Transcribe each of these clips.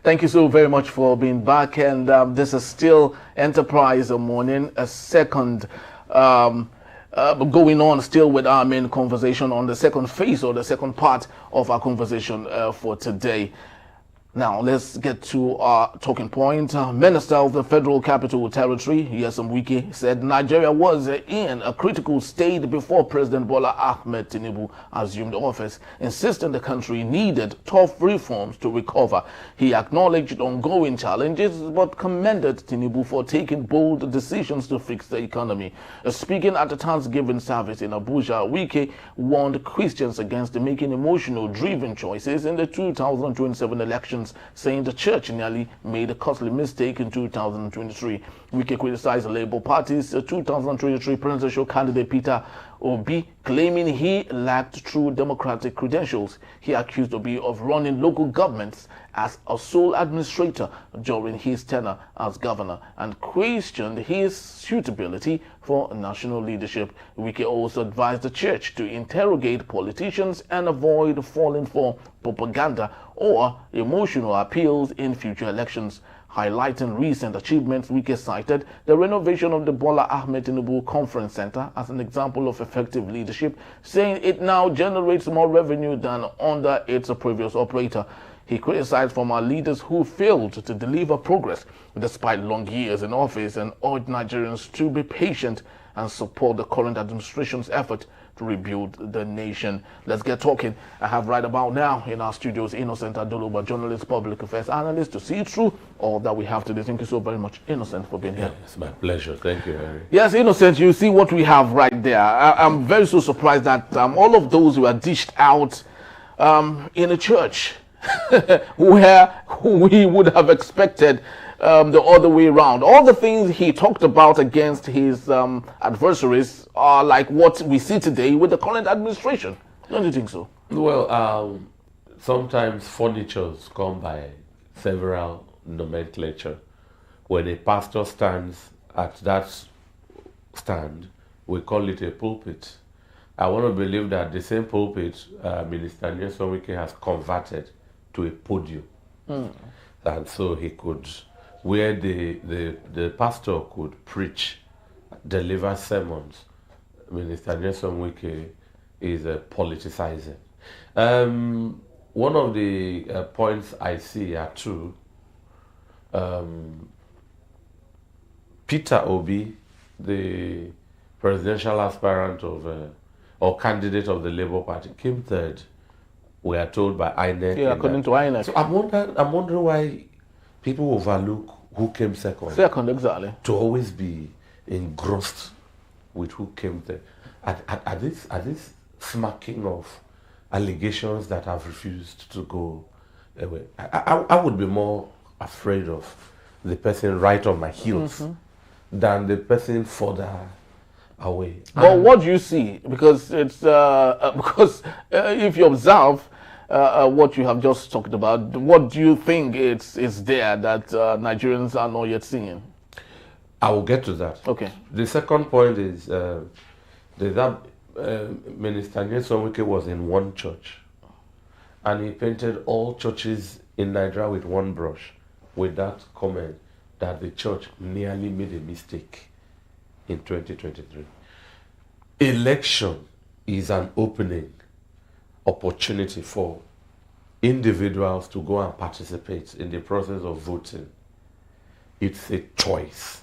Thank you so very much for being back. And this is still Enterprise Morning, a second going on still with our main conversation on the second phase or the second part of our conversation for today. Now, let's get to our talking point. Minister of the Federal Capital Territory, Nyesom Wike, said Nigeria was in a critical state before President Bola Ahmed Tinubu assumed office, insisting the country needed tough reforms to recover. He acknowledged ongoing challenges, but commended Tinubu for taking bold decisions to fix the economy. Speaking at the Thanksgiving service in Abuja, Wike warned Christians against making emotional-driven choices in the 2027 elections, saying the church nearly made a costly mistake in 2023. Wike criticized the Labour Party's 2023 presidential candidate Peter Obi, claiming he lacked true democratic credentials. He accused Obi of running local governments as a sole administrator during his tenure as governor and questioned his suitability for national leadership. Wike also advised the church to interrogate politicians and avoid falling for propaganda or emotional appeals in future elections. Highlighting recent achievements, Wike cited the renovation of the Bola Ahmed Tinubu Conference Center as an example of effective leadership, saying it now generates more revenue than under its previous operator. He criticized former leaders who failed to deliver progress despite long years in office and urged Nigerians to be patient and support the current administration's effort to rebuild the nation. Let's get talking. I have right about now in our studios Innocent Adulugba, journalist, public affairs analyst, to see through all that we have today. Thank you so very much, Innocent, for being here. It's my pleasure. Thank you, Harry. Yes, Innocent, you see what we have right there. I'm very so surprised that all of those who are dished out in a church where we would have expected the other way around. All the things he talked about against his adversaries are like what we see today with the current administration. Don't you think so? Well, sometimes furnitures come by several nomenclature. When a pastor stands at that stand, we call it a pulpit. I want to believe that the same pulpit Minister Nyesom Wike has converted to a podium. And so he could, where the pastor could preach, deliver sermons, Minister Nyesom Wike is politicizing. One of the points I see are two. Peter Obi, the presidential aspirant of or candidate of the Labour Party, came third. We are told by INEC. Yeah, according to INEC. So I'm wondering why people overlook who came second. Second, exactly. To always be engrossed with who came there. Are this smacking of allegations that have refused to go away? I would be more afraid of the person right on my heels than the person further away. But what do you see? Because it's if you observe what you have just talked about, what do you think is there that Nigerians are not yet seeing? I will get to that. Okay. The second point is that Minister Nyesom Wike was in one church, and he painted all churches in Nigeria with one brush, with that comment that the church nearly made a mistake in 2023. Election is an opening opportunity for individuals to go and participate in the process of voting. It's a choice.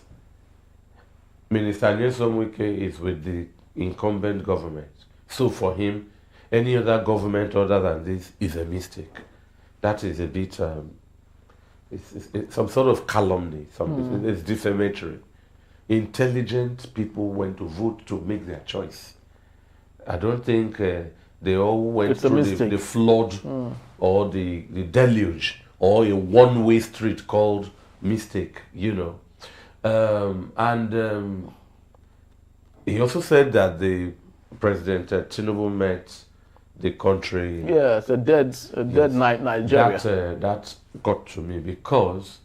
Minister Nyesom Wike is with the incumbent government. So for him, any other government other than this is a mistake. That is a bit, it's some sort of calumny, it's defamatory. Intelligent people went to vote to make their choice. I don't think they all went through the flood or the deluge or a one-way street called mistake, you know. He also said that the President Tinubu met the country. Yes, a dead Nigeria. That got to me because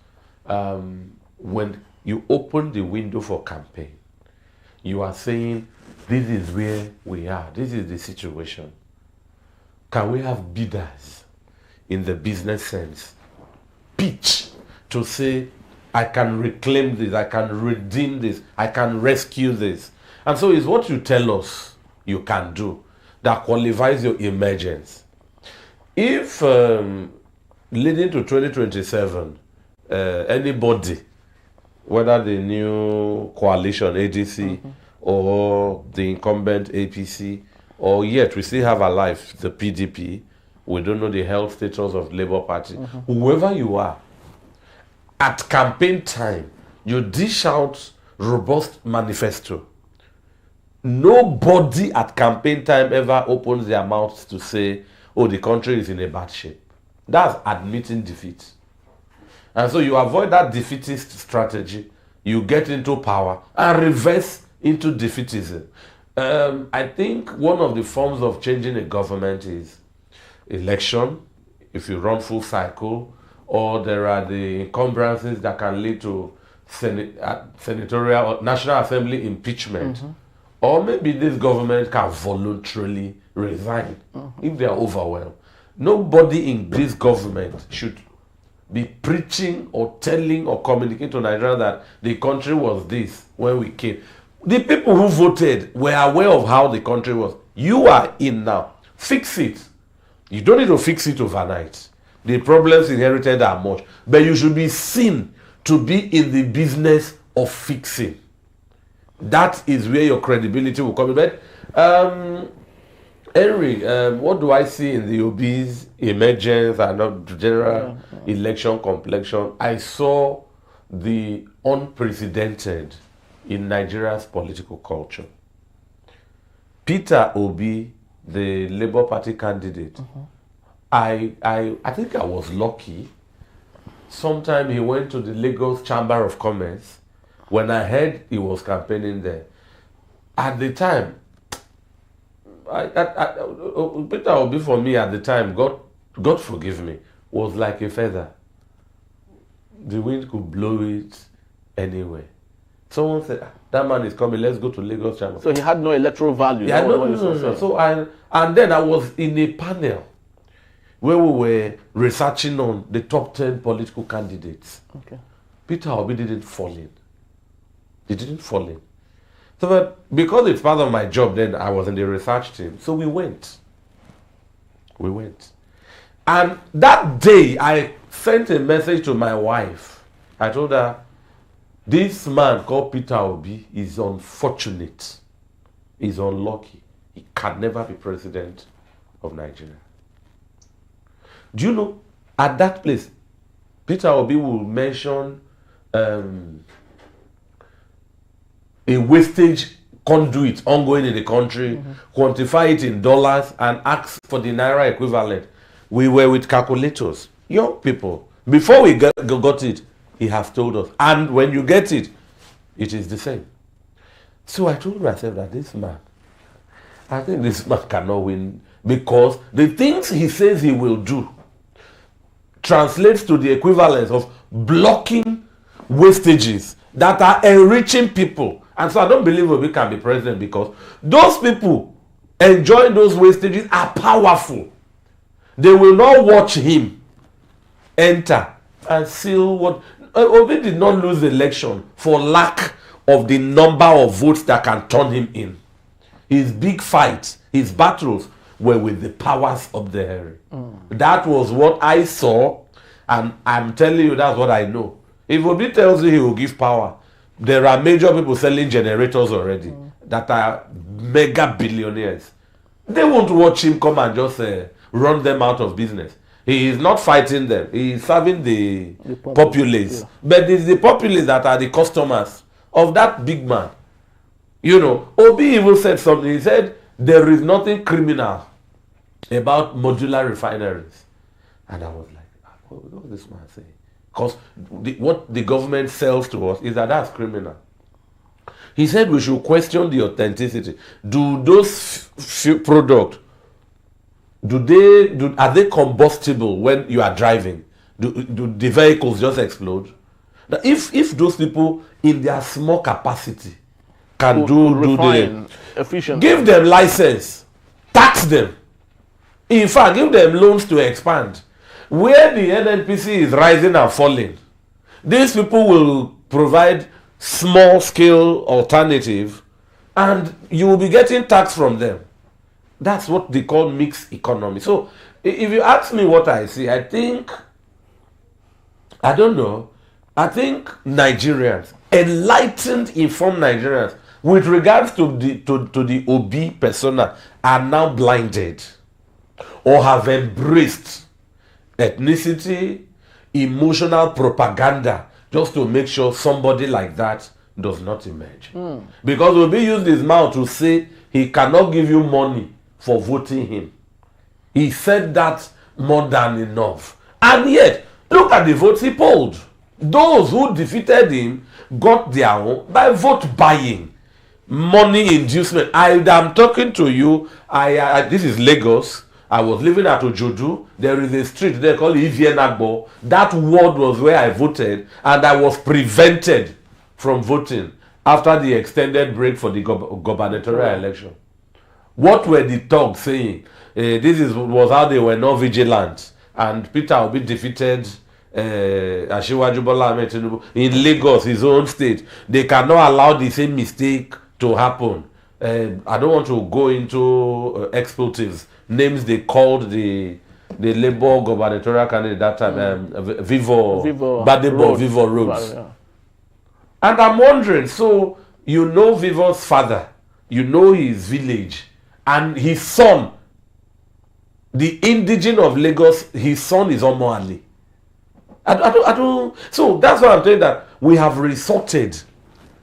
when you open the window for campaign, you are saying, this is where we are, this is the situation. Can we have bidders in the business sense pitch to say, I can reclaim this, I can redeem this, I can rescue this. And so it's what you tell us you can do that qualifies your emergence. If leading to 2027, anybody, whether the new coalition, ADC, or the incumbent APC, or yet we still have alive the PDP, we don't know the health status of Labour Party, whoever you are, at campaign time, you dish out robust manifesto. Nobody at campaign time ever opens their mouths to say, oh, the country is in a bad shape. That's admitting defeat. And so you avoid that defeatist strategy, you get into power and reverse into defeatism. I think one of the forms of changing a government is election, if you run full cycle, or there are the encumbrances that can lead to senatorial or National Assembly impeachment. Or maybe this government can voluntarily resign if they are overwhelmed. Nobody in this government should be preaching or telling or communicating to Nigeria that the country was this when we came. The people who voted were aware of how the country was. You are in now. Fix it. You don't need to fix it overnight. The problems inherited are much. But you should be seen to be in the business of fixing. That is where your credibility will come in. But Henry, what do I see in the Obi's emergence and not general election complexion? I saw the unprecedented in Nigeria's political culture. Peter Obi, the Labour Party candidate, I think I was lucky. Sometime he went to the Lagos Chamber of Commerce when I heard he was campaigning there. At the time, Peter Obi for me at the time, God forgive me, was like a feather. The wind could blow it anywhere. Someone said, that man is coming, let's go to Lagos Chamber. So he had no electoral value. Yeah, no. So and then I was in a panel where we were researching on the top 10 political candidates. Okay. Peter Obi didn't fall in. He didn't fall in. So, but because it's part of my job, then I was in the research team. So we went. And that day, I sent a message to my wife. I told her, this man called Peter Obi is unfortunate. He's unlucky. He can never be president of Nigeria. Do you know, at that place, Peter Obi will mention a wastage conduit ongoing in the country, quantify it in dollars, and ask for the Naira equivalent. We were with calculators, young people. Before we got it, he has told us. And when you get it, it is the same. So I told myself that I think this man cannot win, because the things he says he will do translates to the equivalence of blocking wastages that are enriching people. And so I don't believe Obi can be president, because those people enjoying those wastages are powerful. They will not watch him enter and seal what. Obi did not lose the election for lack of the number of votes that can turn him in. His big fights, his battles were with the powers of the area. That was what I saw, and I'm telling you that's what I know. If Obi tells you he will give power, there are major people selling generators already that are mega billionaires. They won't watch him come and just run them out of business. He is not fighting them. He is serving the populace. Yeah. But it's the populace that are the customers of that big man. You know, Obi even said something. He said, there is nothing criminal about modular refineries. And I was like, what is this man saying? Because what the government sells to us is that's criminal. He said we should question the authenticity. Do those products, are they combustible when you are driving? Do the vehicles just explode? Now, if those people in their small capacity can do the efficient, give them license, tax them. In fact, give them loans to expand. where the NNPC is rising and falling, these people will provide small-scale alternative, and you will be getting tax from them. That's what they call mixed economy. So, if you ask me what I see, I think Nigerians, enlightened, informed Nigerians, with regards to the Obi persona, are now blinded or have embraced ethnicity, emotional propaganda, just to make sure somebody like that does not emerge. Because Obi used his mouth to say he cannot give you money for voting him. He said that more than enough. And yet, look at the votes he polled. Those who defeated him got their own by vote buying, money inducement. I am talking to you. This is Lagos. I was living at Ojodu. There is a street there called Ivienagbo. That ward was where I voted, and I was prevented from voting after the extended break for the gubernatorial election. What were the thugs saying? This was how they were not vigilant. And Peter Obi defeated Asiwaju Bola Ahmed Tinubu in Lagos, his own state. They cannot allow the same mistake to happen. I don't want to go into expletives. Names they called the Labour gubernatorial candidate that time, Vivo Roads. Yeah. And I'm wondering, so you know Vivo's father, you know his village, and his son, the indigene of Lagos, his son is Omo Ali. I don't. So that's why I'm saying that we have resorted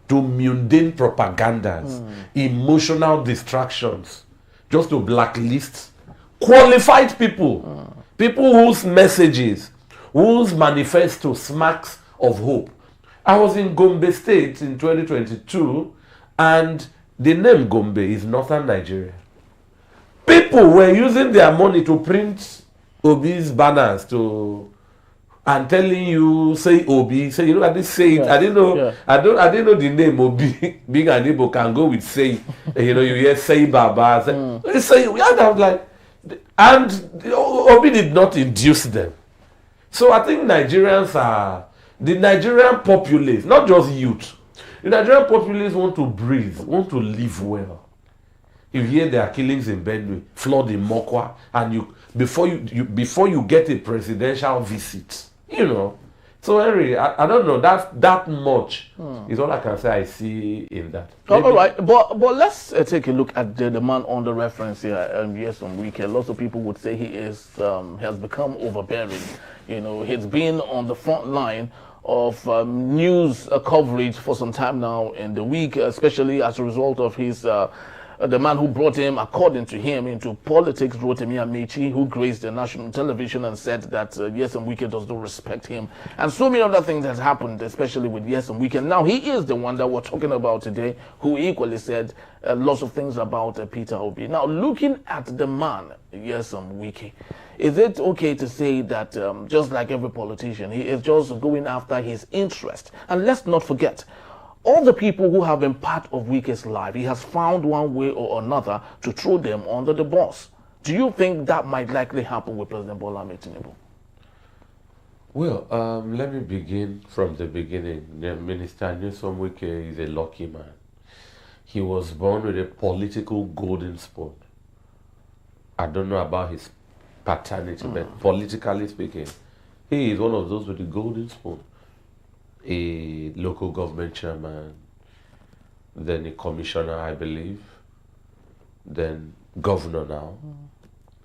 to mundane propagandas, emotional distractions, just to blacklist qualified people, people whose messages, whose manifesto smacks of hope. I was in Gombe State in 2022, and the name Gombe is northern Nigeria. People were using their money to print Obi's banners and telling you, say Obi, say, you know, I didn't say it. I didn't know. Yeah. I didn't know the name Obi. Being an Igbo can go with say. You know, you hear say Baba. Say, and I was like, and Obi did not induce them. So I think Nigerians are the Nigerian populace, not just youth. The Nigerian populace want to breathe, want to live well. You hear there are killings in Benue, flood in Mokwa, and before you get a presidential visit, you know. So Henry, I don't know, that much is all I can say I see in that. All right, but let's take a look at the man on the reference here. Nyesom Wike. Lots of people would say he has become overbearing. You know, he's been on the front line of news coverage for some time now in the week, especially as a result of his the man who brought him, according to him, into politics, Rotimi Amechi, who graced the national television and said that Nyesom Wike does not respect him. And so many other things has happened, especially with Nyesom Wike. Now, he is the one that we're talking about today, who equally said lots of things about Peter Obi. Now, looking at the man, Nyesom Wike, is it okay to say that, just like every politician, he is just going after his interest? And let's not forget, all the people who have been part of Wike's life, he has found one way or another to throw them under the bus. Do you think that might likely happen with President Bola Ahmed Tinubu? Well, let me begin from the beginning. Minister Nyesom Wike is a lucky man. He was born with a political golden spoon. I don't know about his paternity, but politically speaking, he is one of those with a golden spoon. A local government chairman, then a commissioner, I believe, then governor now,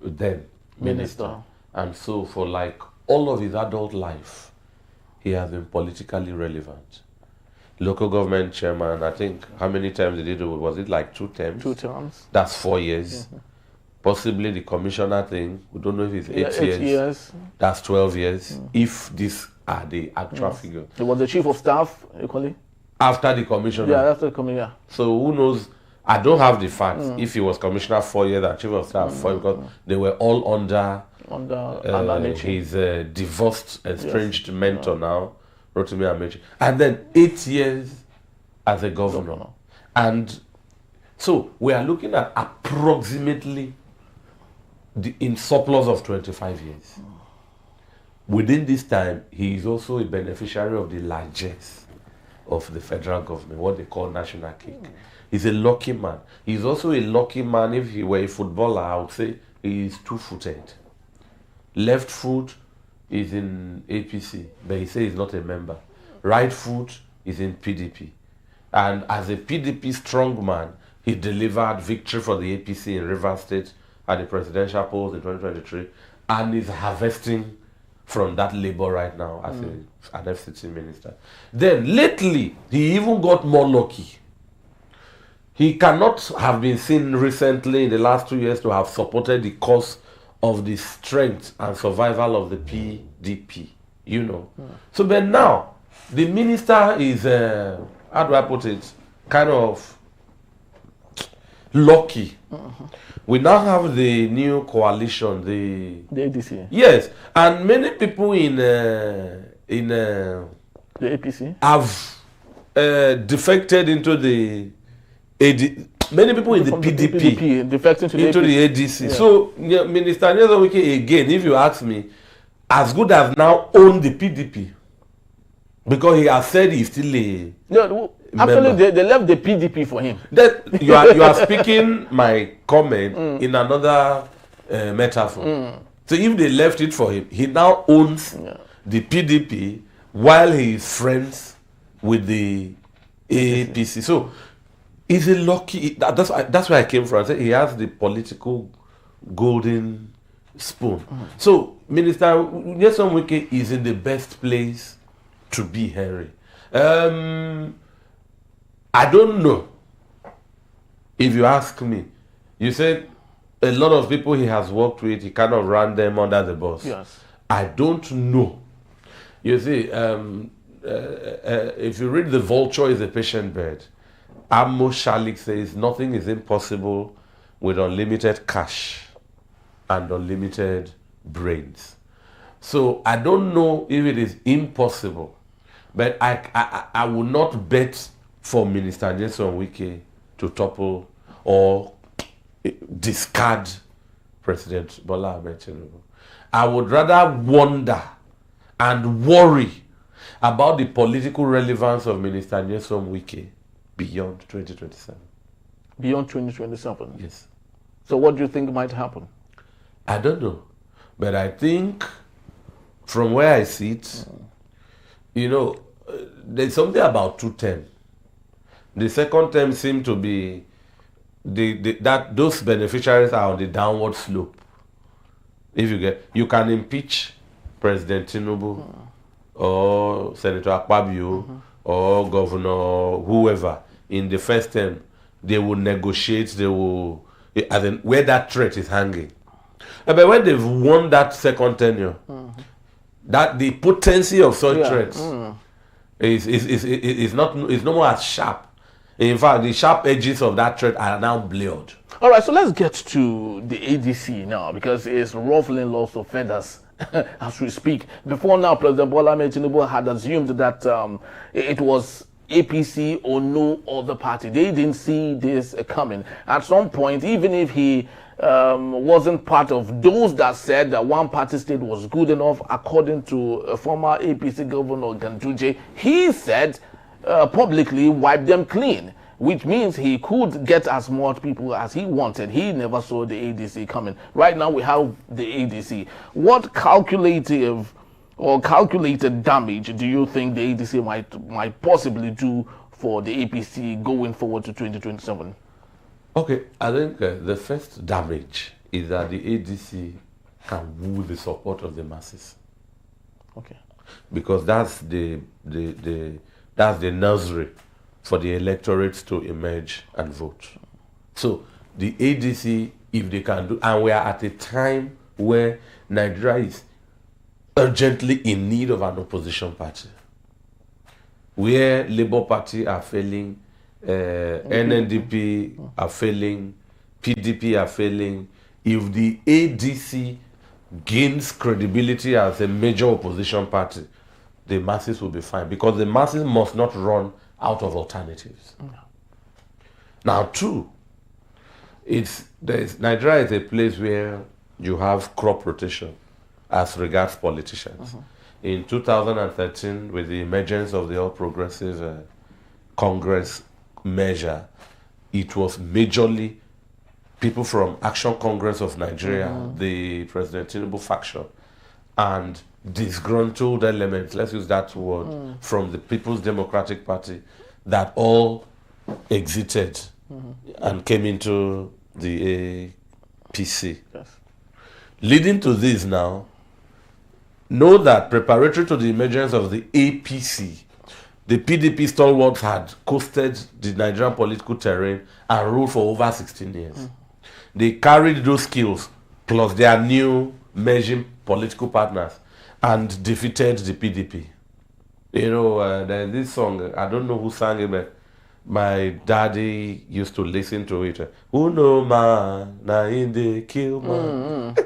then minister. And so for like all of his adult life, he has been politically relevant. Local government chairman, I think, how many times did he do it? Was it like 2 terms? 2 terms. That's 4 years. Possibly the commissioner thing, we don't know if it's 8 years. That's 12 years, if this are the actual figure. He was the chief of staff, equally? After the commissioner. Yeah, after the commissioner. So who knows? I don't have the facts. If he was commissioner 4 years and chief of staff 4 years, because they were all under his divorced, estranged mentor now, Rotimi Amechi. And then 8 years as a governor. And so we are looking at approximately in surplus of 25 years. within this time, he is also a beneficiary of the largesse of the federal government, what they call national cake. He's a lucky man. He's also a lucky man. If he were a footballer, I would say he is two-footed. Left foot is in APC, but he says he's not a member. Right foot is in PDP. And as a PDP strongman, he delivered victory for the APC in Rivers State at the presidential polls in 2023, and is harvesting from that labor right now as an FCT minister. Then lately, he even got more lucky. He cannot have been seen recently in the last 2 years to have supported the cause of the strength and survival of the PDP, you know. So, but now, the minister is, how do I put it, kind of lucky. We now have the new coalition, the ADC. Yes, and many people in the APC have defected into the many people in the PDP defecting to into the ADC. Yeah. So Minister Nyesom Wike, again, if you ask me, as good as now own the PDP, because he has said he's still a actually they left the PDP for him. That you are speaking my comment in another metaphor. So if they left it for him, he now owns the PDP while he is friends with the APC. So he's a lucky. That's where I came from. I said he has the political golden spoon. So Minister Nyesom Wike is in the best place to be, Henry. I don't know. If you ask me, you said a lot of people he has worked with, he kind of ran them under the bus. Yes. I don't know. You see, if you read The Vulture is a Patient Bird, Amos Shalik says nothing is impossible with unlimited cash and unlimited brains. So I don't know if it is impossible, but I will not bet for Minister Nyesom Wike to topple or discard President Bola Ahmed Tinubu. I would rather wonder and worry about the political relevance of Minister Nyesom Wike beyond 2027. Beyond 2027? Yes. So what do you think might happen? I don't know. But I think from where I sit, you know, there's something about 210. The second term seemed to be that those beneficiaries are on the downward slope. If you can impeach President Tinubu or Senator Akpabio or Governor whoever in the first term. They will negotiate. They will, as in where that threat is hanging. But when they've won that second tenure, that the potency of such threats is no more as sharp. In fact, the sharp edges of that threat are now blurred. All right, so let's get to the ADC now, because it's ruffling lots of feathers as we speak. Before now, President Bola Ahmed Tinubu had assumed that it was APC or no other party. They didn't see this coming. At some point, even if he wasn't part of those that said that one party state was good enough, according to a former APC governor Ganduje, he said publicly wipe them clean, which means he could get as much people as he wanted. He never saw the ADC coming. Right now we have the ADC. What calculative or calculated damage do you think the ADC might possibly do for the APC going forward to 2027? Okay, I think the first damage is that the ADC can woo the support of the masses. Okay. Because that's the nursery for the electorates to emerge and vote. So the ADC, if they can do, and we are at a time where Nigeria is urgently in need of an opposition party, where Labour Party are failing, NNDP are failing, PDP are failing. If the ADC gains credibility as a major opposition party, the masses will be fine, because the masses must not run out of alternatives. Now, two, Nigeria is a place where you have crop rotation. as regards politicians. In 2013, with the emergence of the All Progressive Congress measure, it was majorly people from Action Congress of Nigeria, the President Tinubu faction, and disgruntled elements, let's use that word, from the People's Democratic Party that all exited and came into the APC. Yes. Leading to this now, know that preparatory to the emergence of the APC, the PDP stalwarts had coasted the Nigerian political terrain and ruled for over 16 years. They carried those skills plus their new emerging political partners and defeated the PDP. You know, there's this song, I don't know who sang it, but my daddy used to listen to it. Who know man, na in the kill man.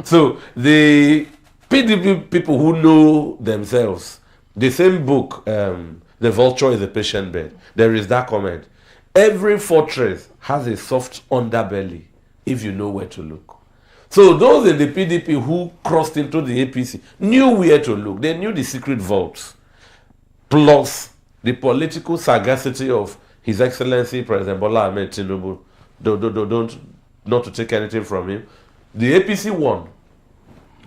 So the PDP people who know themselves, the same book, The Vulture is a Patient Bed, there is that comment. Every fortress has a soft underbelly if you know where to look. So those in the PDP who crossed into the APC knew where to look. They knew the secret vaults. Plus the political sagacity of His Excellency President Bola Ahmed Tinubu. Don't not to take anything from him. The APC won.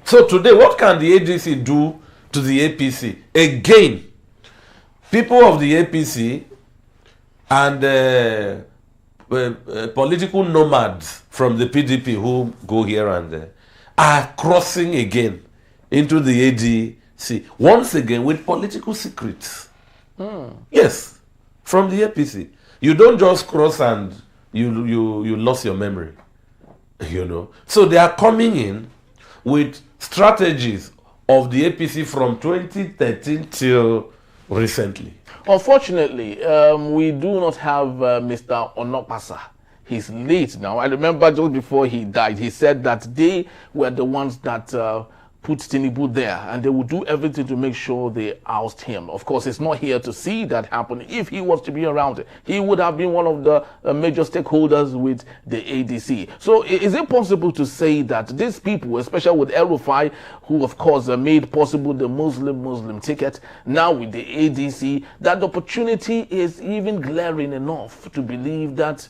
So today, what can the ADC do to the APC? Again, people of the APC and political nomads from the PDP who go here and there are crossing again into the ADC, once again with political secrets. Yes, from the APC. You don't just cross and you lost your memory, you know. So they are coming in with strategies of the APC from 2013 till recently. Unfortunately, we do not have Mr. Onokpasa. He's late now. I remember just before he died, he said that they were the ones that put Tinubu there, and they would do everything to make sure they oust him. Of course, he's not here to see that happen. If he was to be around, he would have been one of the major stakeholders with the ADC. So is it possible to say that these people, especially with El-Rufai, who of course made possible the Muslim ticket, now with the ADC, that the opportunity is even glaring enough to believe that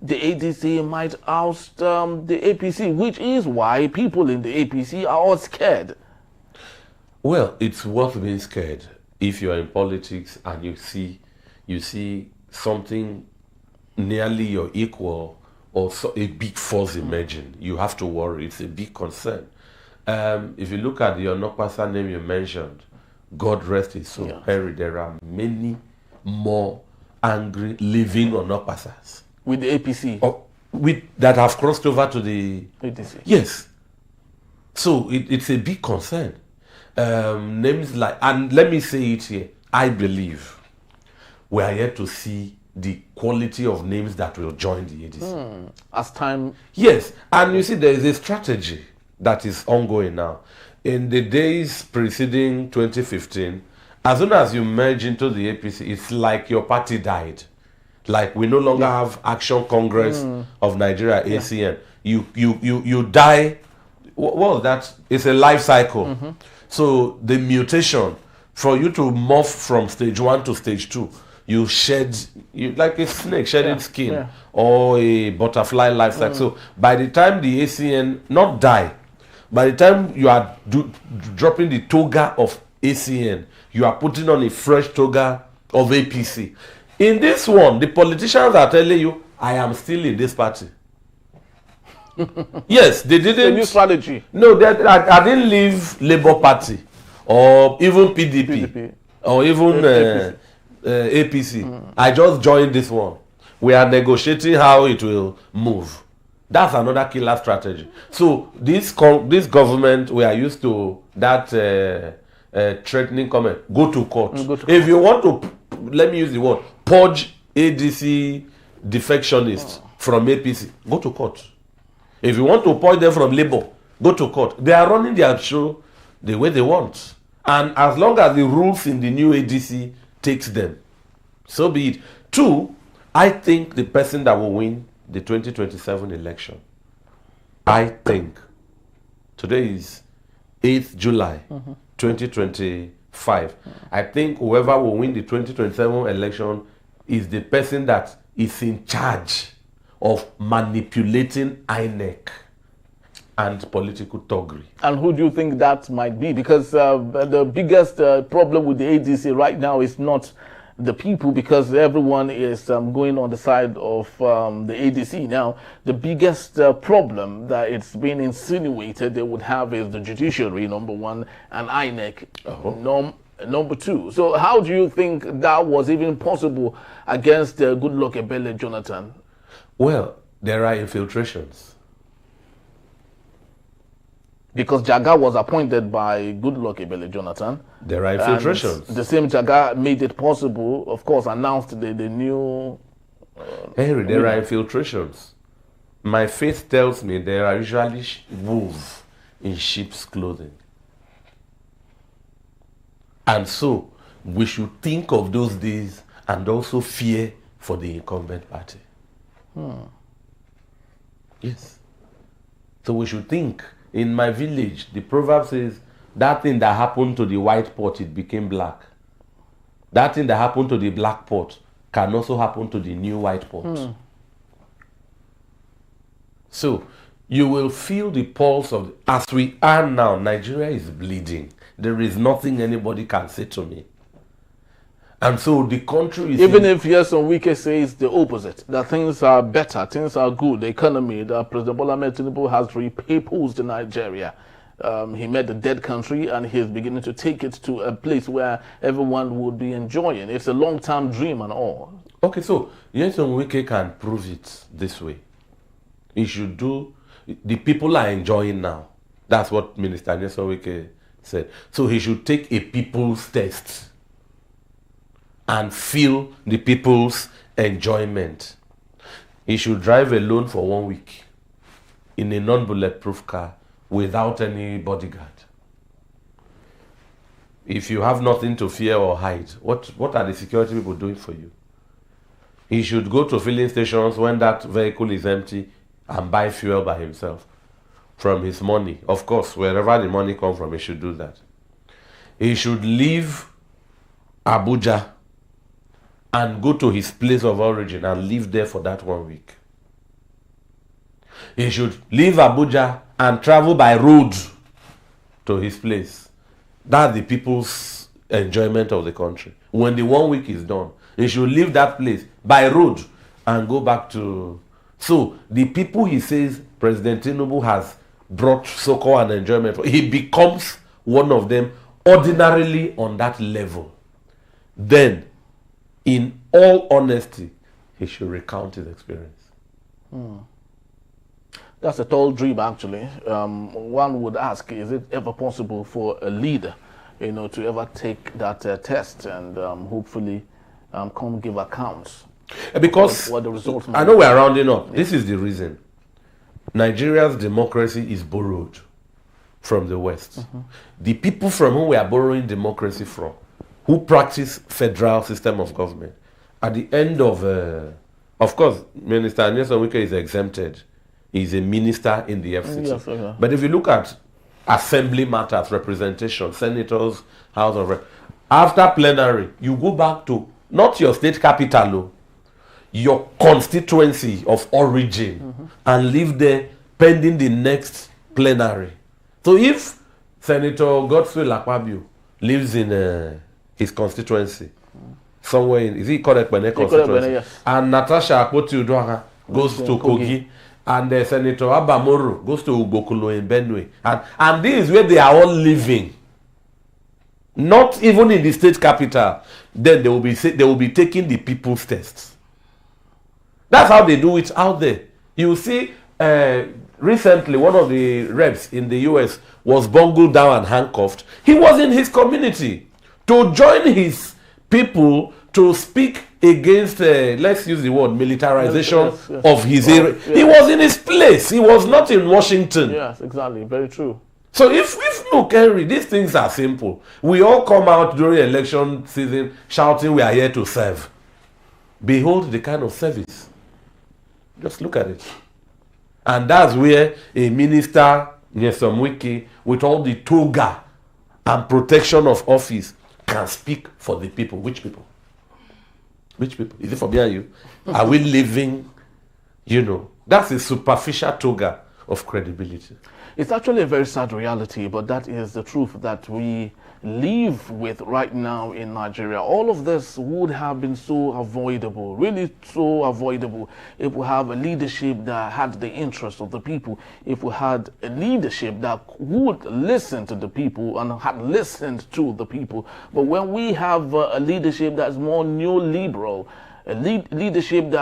the ADC might oust the APC, which is why people in the APC are all scared? Well, it's worth being scared if you are in politics and you see something nearly your equal or a big force emerging. You have to worry. It's a big concern. If you look at the Onokpasa name you mentioned, God rest his soul, Perry, there are many more angry living Onokpasas. With the APC? That have crossed over to the ADC. Yes. So it's a big concern. Names like, and let me say it here, I believe we are yet to see the quality of names that will join the ADC. As time... Yes, and you see there is a strategy that is ongoing now. In the days preceding 2015, as soon as you merge into the APC, it's like your party died. Like we no longer have Action Congress of Nigeria, ACN. You die. What was that? It's a life cycle. So the mutation, for you to morph from stage 1 to stage 2, you shed, like a snake shedding skin, or a butterfly life cycle. So by the time the ACN not die, by the time you are dropping the toga of ACN, you are putting on a fresh toga of APC. In this one, the politicians are telling you, I am still in this party. Yes, they didn't. A new strategy. No, I didn't leave Labour Party or even PDP. Or even APC. I just joined this one. We are negotiating how it will move. That's another killer strategy. So this government, we are used to that threatening comment. Go to court. If you want to, let me use the word, purge ADC defectionists from APC, go to court. If you want to purge them from Labour, go to court. They are running their show the way they want. And as long as the rules in the new ADC takes them, so be it. 2, I think the person that will win the 2027 election, I think, today is 8th July 2025. I think whoever will win the 2027 election is the person that is in charge of manipulating INEC and political thuggery. And who do you think that might be? Because the biggest problem with the ADC right now is not the people, because everyone is going on the side of the ADC. Now, the biggest problem that it's been insinuated they would have is the judiciary, number one, and INEC, number two. So how do you think that was even possible against Goodluck Ebele Jonathan? Well, there are infiltrations. Because Jaga was appointed by Goodluck Ebele Jonathan. There are infiltrations. The same Jaga made it possible, of course, announced the new... Henry, there are infiltrations. My faith tells me there are usually wolves in sheep's clothing. And so, we should think of those days and also fear for the incumbent party. Yes. So we should think. In my village, the proverb says, that thing that happened to the white pot, it became black. That thing that happened to the black pot can also happen to the new white pot. So, you will feel the pulse of, as we are now, Nigeria is bleeding. There is nothing anybody can say to me. And so the country is... Even if Nyesom Wike says the opposite, that things are better, things are good, the economy, that President Bola Ahmed Tinubu has repurposed Nigeria. He made a dead country and he's beginning to take it to a place where everyone would be enjoying. It's a long-term dream and all. Okay, so Nyesom Wike can prove it this way. He should do... The people are enjoying now. That's what Minister Nyesom Wike said. So he should take a people's test and feel the people's enjoyment. He should drive alone for 1 week in a non-bulletproof car without any bodyguard. If you have nothing to fear or hide, what are the security people doing for you? He should go to filling stations when that vehicle is empty and buy fuel by himself from his money. Of course, wherever the money comes from, he should do that. He should leave Abuja and go to his place of origin and live there for that 1 week. He should leave Abuja and travel by road to his place. That's the people's enjoyment of the country. When the 1 week is done, he should leave that place by road and go back to... So, the people he says President Tinubu has brought succor and enjoyment for, he becomes one of them ordinarily on that level. Then, in all honesty, he should recount his experience. That's a tall dream, actually. One would ask, is it ever possible for a leader, to ever take that test and hopefully come give accounts? Because what the results I know we're rounding up. Yeah. This is the reason. Nigeria's democracy is borrowed from the West. The people from whom we are borrowing democracy from, who practice federal system of government, at the end of course, Minister Nyesom Wike is exempted. He's a minister in the FCT. Yes, okay. But if you look at assembly matters, representation, senators, House of Reps, after plenary, you go back to not your state capital, your constituency of origin, and live there pending the next plenary. So if Senator Godswill Akpabio lives in his constituency, somewhere in, is he correct constituency? Yes. And Natasha Akpoti-Uduaghan goes to Kogi, and Senator Abamoro goes to Ugbokolo in Benue. And this is where they are all living. Not even in the state capital. Then they will be taking the people's tests. That's how they do it out there. You see, recently one of the reps in the US was bungled down and handcuffed. He was in his community to join his people to speak against, let's use the word, militarization of his area. Yes. He was in his place. He was not in Washington. Yes, exactly. Very true. So if look, Henry, these things are simple. We all come out during election season shouting we are here to serve. Behold the kind of service. Just look at it. And that's where a minister Nyesom Wike, with all the toga and protection of office, can speak for the people. Which people? Which people? Is it for me and you? Are we living, you know? That's a superficial toga of credibility. It's actually a very sad reality, but that is the truth that we live with right now in Nigeria. All of this would have been so avoidable, really so avoidable, if we have a leadership that had the interest of the people, if we had a leadership that would listen to the people and had listened to the people. But when we have a leadership that's more neoliberal, a leadership that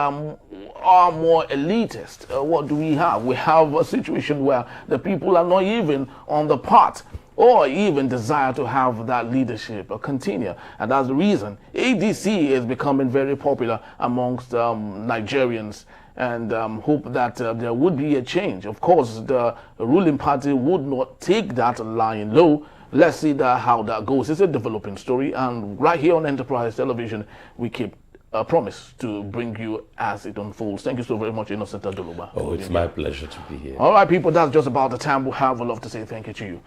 are more elitist, what do we have? We have a situation where the people are not even on the path or even desire to have that leadership continue. And that's the reason ADC is becoming very popular amongst Nigerians, and hope that there would be a change. Of course, the ruling party would not take that lying low. Let's see how that goes. It's a developing story, and right here on Enterprise Television, we keep a promise to bring you as it unfolds. Thank you so very much, Innocent Adulugba. Oh, it's my pleasure to be here. All right, people, that's just about the time we have. We'd love to say thank you to you.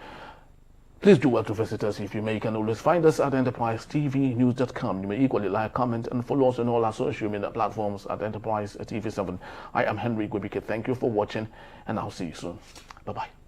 Please do well to visit us if you may. You can always find us at enterprisetvnews.com. You may equally like, comment, and follow us on all our social media platforms at Enterprise TV7. I am Henry Gwebike. Thank you for watching, and I'll see you soon. Bye-bye.